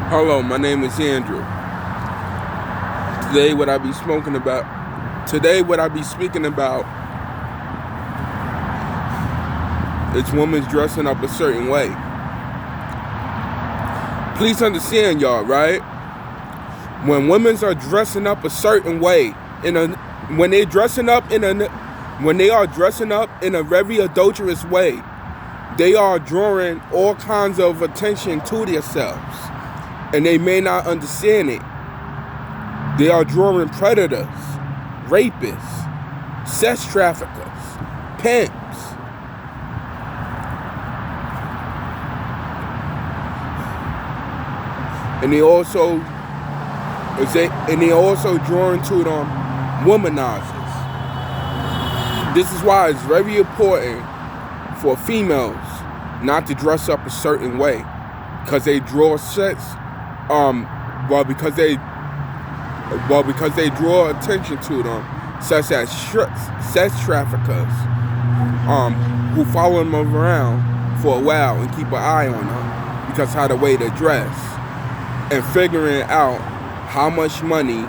Hello, my name is Andrew. Today what I be speaking about is women's dressing up a certain way. Please understand, y'all, right? When women are dressing up a certain way, when they are dressing up in a very adulterous way, they are drawing all kinds of attention to themselves, and they may not understand it. They are drawing predators, rapists, sex traffickers, pimps. And they also drawing to them womanizers. This is why it's very important for females not to dress up a certain way, because they draw sex. Because they draw attention to them, such as sex traffickers, who follow them around for a while and keep an eye on them because how the way they dress, and figuring out how much money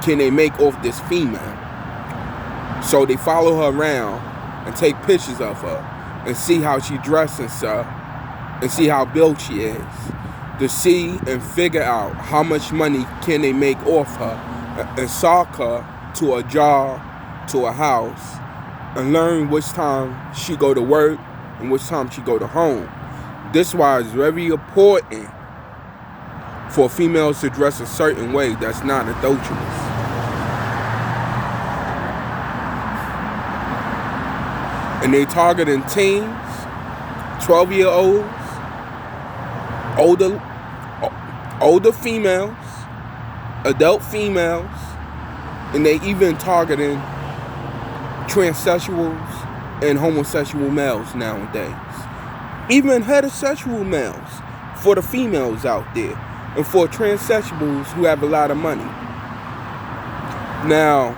can they make off this female. So they follow her around and take pictures of her and see how she dresses and stuff, and see how built she is, to see and figure out how much money can they make off her, and sock her to a job, to a house, and learn which time she go to work and which time she go to home. This is why it's very important for females to dress a certain way that's not adulterous. And they targeting teens, 12-year-olds, older females, adult females, and they even targeting transsexuals and homosexual males nowadays. Even heterosexual males for the females out there, and for transsexuals who have a lot of money. Now,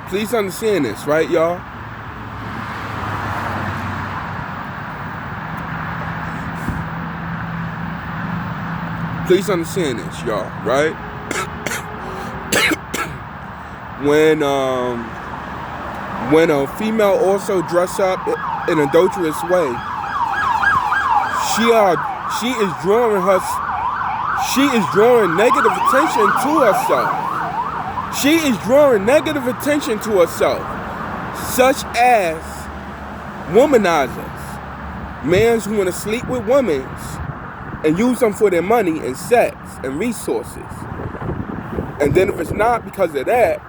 please understand this, right, y'all? Please understand this, y'all, right? When a female also dress up in an adulterous way, she is drawing negative attention to herself. She is drawing negative attention to herself, such as womanizers, men who want to sleep with women and use them for their money and sex and resources. And then if it's not because of that,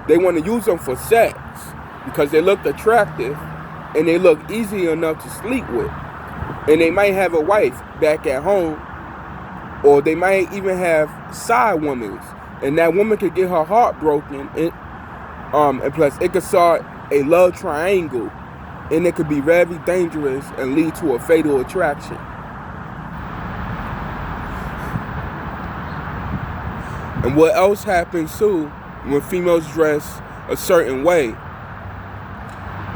they want to use them for sex because they look attractive and they look easy enough to sleep with. And they might have a wife back at home, or they might even have side women, and that woman could get her heart broken, and plus it could start a love triangle, and it could be very dangerous and lead to a fatal attraction. And what else happens too when females dress a certain way?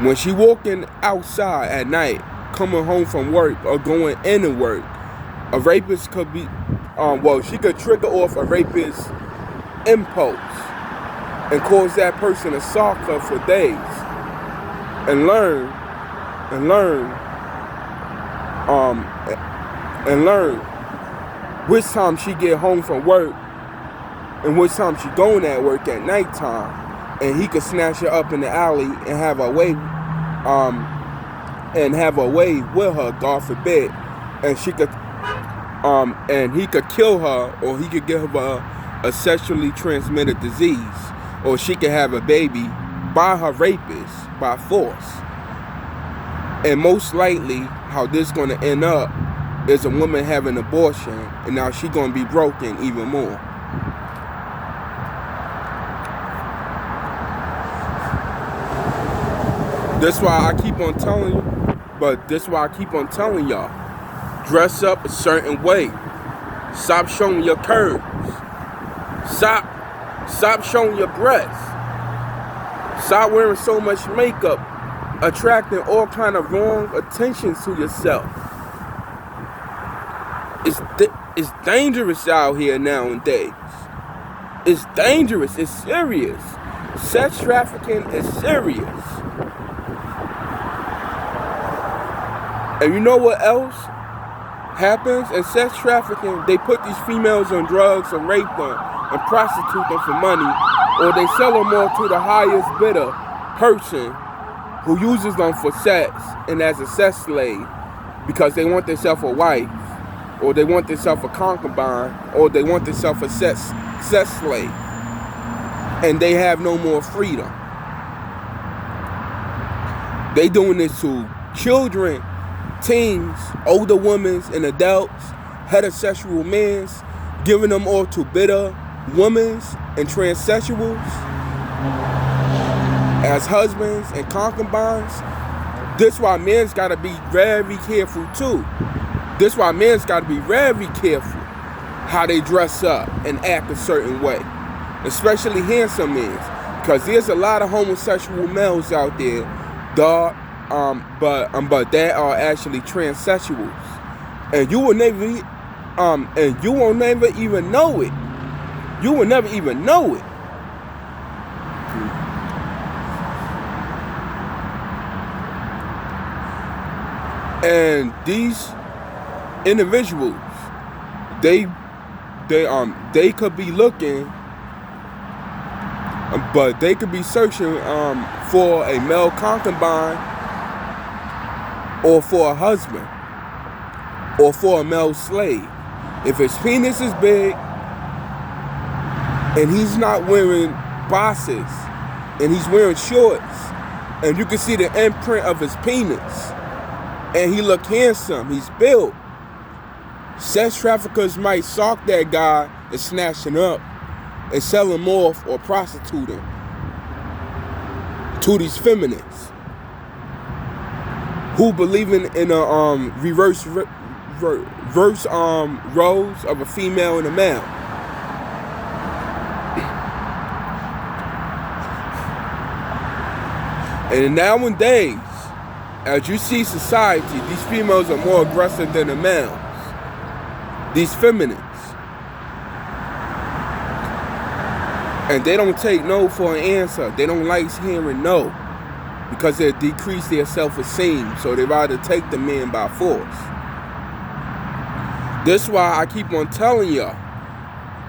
When she walking outside at night, coming home from work or going into work, a rapist could be, she could trigger off a rapist impulse and cause that person to stalk her for days and learn which time she get home from work and which time she going at work at nighttime, and he could snatch her up in the alley and have her way with her, God forbid, and she could and he could kill her, or he could give her a sexually transmitted disease, or she could have a baby by her rapist by force. And most likely how this is going to end up is a woman having an abortion, and now she's going to be broken even more. That's why I keep on telling y'all, dress up a certain way. Stop showing your curves. Stop showing your breasts. Stop wearing so much makeup, attracting all kind of wrong attentions to yourself. It's dangerous out here nowadays. It's dangerous. It's serious. Sex trafficking is serious. And you know what else happens in sex trafficking? They put these females on drugs and rape them and prostitute them for money, or they sell them off to the highest bidder person who uses them for sex and as a sex slave because they want themselves a wife, or they want themselves a concubine, or they want themselves a sex slave, and they have no more freedom. They doing this to children, teens, older women, and adults, heterosexual men, giving them all to bitter women and transsexuals as husbands and concubines. This why men's gotta be very careful too. This why men's gotta be very careful how they dress up and act a certain way, especially handsome men, because there's a lot of homosexual males out there, dog. But they are actually transsexuals, and you will never even know it. You will never even know it. And these individuals, they could be looking, but they could be searching for a male concubine, or for a husband, or for a male slave. If his penis is big and he's not wearing bosses and he's wearing shorts and you can see the imprint of his penis and he look handsome, he's built, sex traffickers might sock that guy and snatch him up and sell him off or prostitute him to these feminists who believe in a reverse roles of a female and a male. And nowadays, as you see society, these females are more aggressive than the males. These feminists. And they don't take no for an answer. They don't like hearing no, because it decrease their self-esteem, so they rather take the men by force. That's why I keep on telling y'all,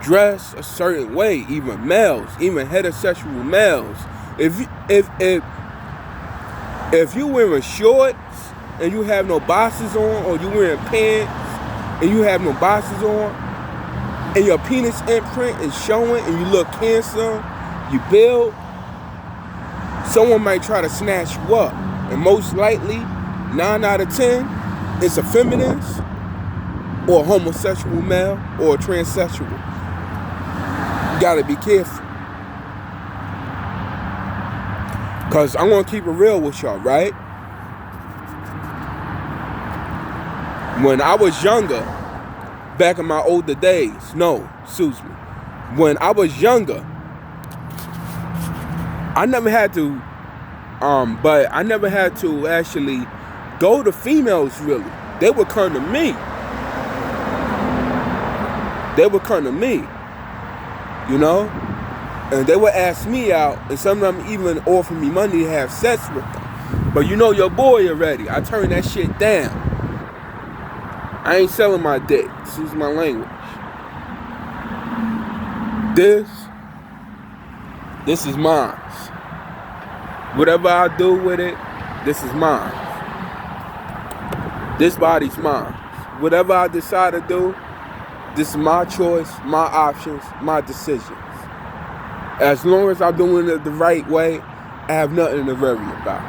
dress a certain way, even males, even heterosexual males. If you wearing shorts and you have no bosses on, or you wearing pants and you have no bosses on, and your penis imprint is showing and you look handsome, you build, someone might try to snatch you up. And most likely, 9 out of 10, it's a feminist or a homosexual male or a transsexual. You gotta be careful. Because I'm gonna keep it real with y'all, right? When I was younger, back in my older days, when I was younger, I never had to actually go to females, really. They would come to me. You know? And they would ask me out, and some of them even offer me money to have sex with them. But you know your boy already. I turned that shit down. I ain't selling my dick. Excuse my language. This is mine. Whatever I do with it, this is mine. This body's mine. Whatever I decide to do, this is my choice, my options, my decisions. As long as I'm doing it the right way, I have nothing to worry about.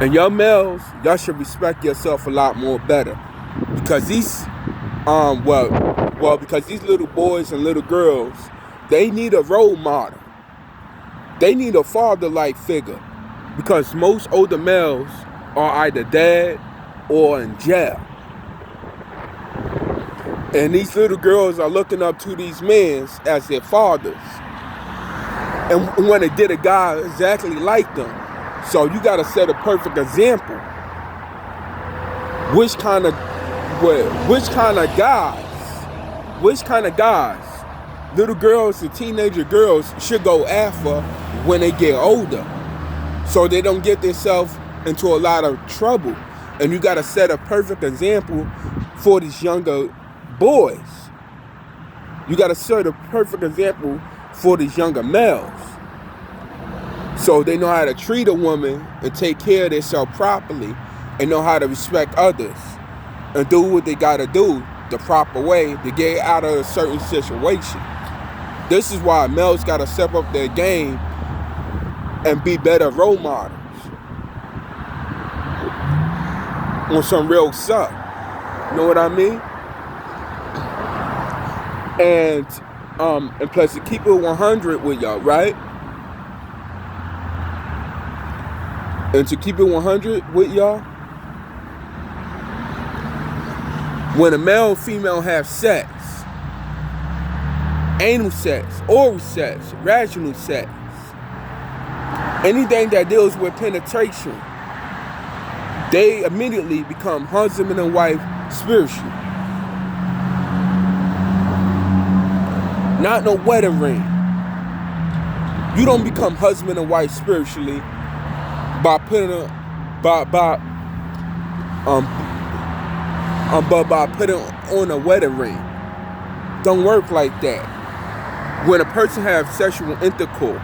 And y'all males, y'all should respect yourself a lot more better. Because these, because these little boys and little girls, they need a role model. They need a father-like figure. Because most older males are either dead or in jail. And these little girls are looking up to these men as their fathers. And when they did a guy exactly like them. So you got to set a perfect example. Which kind of which kind of guys little girls and teenager girls should go after when they get older, so they don't get themselves into a lot of trouble. And you got to set a perfect example for these younger boys. You got to set a perfect example for these younger males, so they know how to treat a woman and take care of themselves properly, and know how to respect others and do what they got to do the proper way to get out of a certain situation. This is why males got to step up their game and be better role models on some real stuff. You know what I mean? And plus to keep it 100 with y'all, right? And to keep it 100 with y'all, when a male and female have sex, anal sex, oral sex, vaginal sex, anything that deals with penetration, they immediately become husband and wife spiritually. Not no wedding ring. You don't become husband and wife spiritually by putting on a wedding ring. Don't work like that. When a person has sexual intercourse,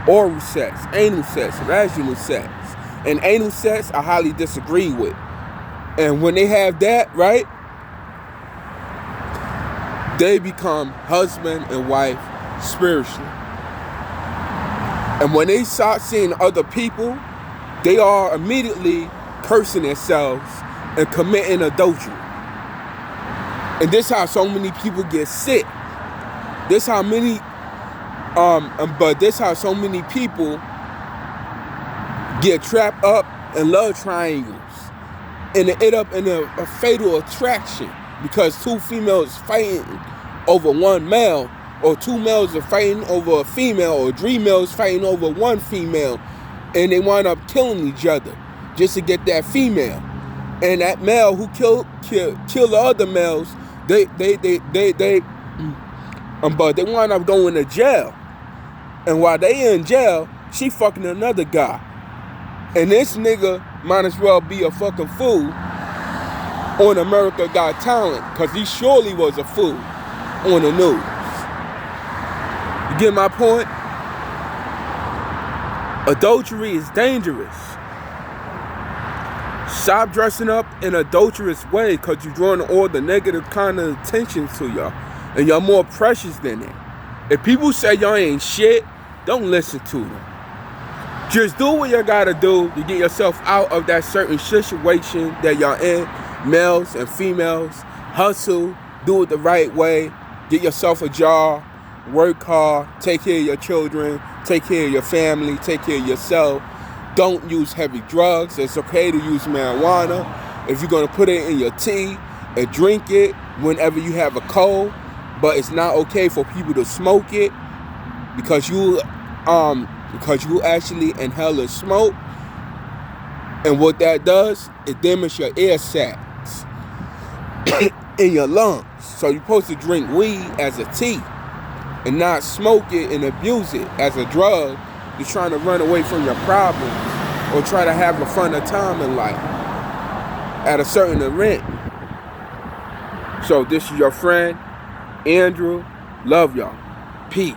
oral sex, anal sex, vaginal sex, and anal sex I highly disagree with. And when they have that, right, they become husband and wife spiritually. And when they start seeing other people, they are immediately cursing themselves and committing adultery. And this how so many people get sick. This how so many people get trapped up in love triangles and end up in a fatal attraction because two females fighting over one male, or two males are fighting over a female, or three males fighting over one female, and they wind up killing each other just to get that female. And that male who kill the other males, but they wind up going to jail. And while they in jail, she fucking another guy. And this nigga might as well be a fucking fool on America Got Talent, because he surely was a fool on the news. You get my point? Adultery is dangerous. Stop dressing up in an adulterous way, because you're drawing all the negative kind of attention to y'all. And y'all more precious than that. If people say y'all ain't shit, don't listen to them. Just do what you gotta do to get yourself out of that certain situation that y'all in. Males and females, hustle, do it the right way, get yourself a job, work hard, take care of your children, take care of your family, take care of yourself. Don't use heavy drugs. It's okay to use marijuana if you're gonna put it in your tea and drink it whenever you have a cold, but it's not okay for people to smoke it because you actually inhale the smoke, and what that does, it damages your air sacs in your lungs. So you're supposed to drink weed as a tea and not smoke it and abuse it as a drug. You're trying to run away from your problems or try to have a funner time in life at a certain event. So this is your friend, Andrew. Love y'all. Peace.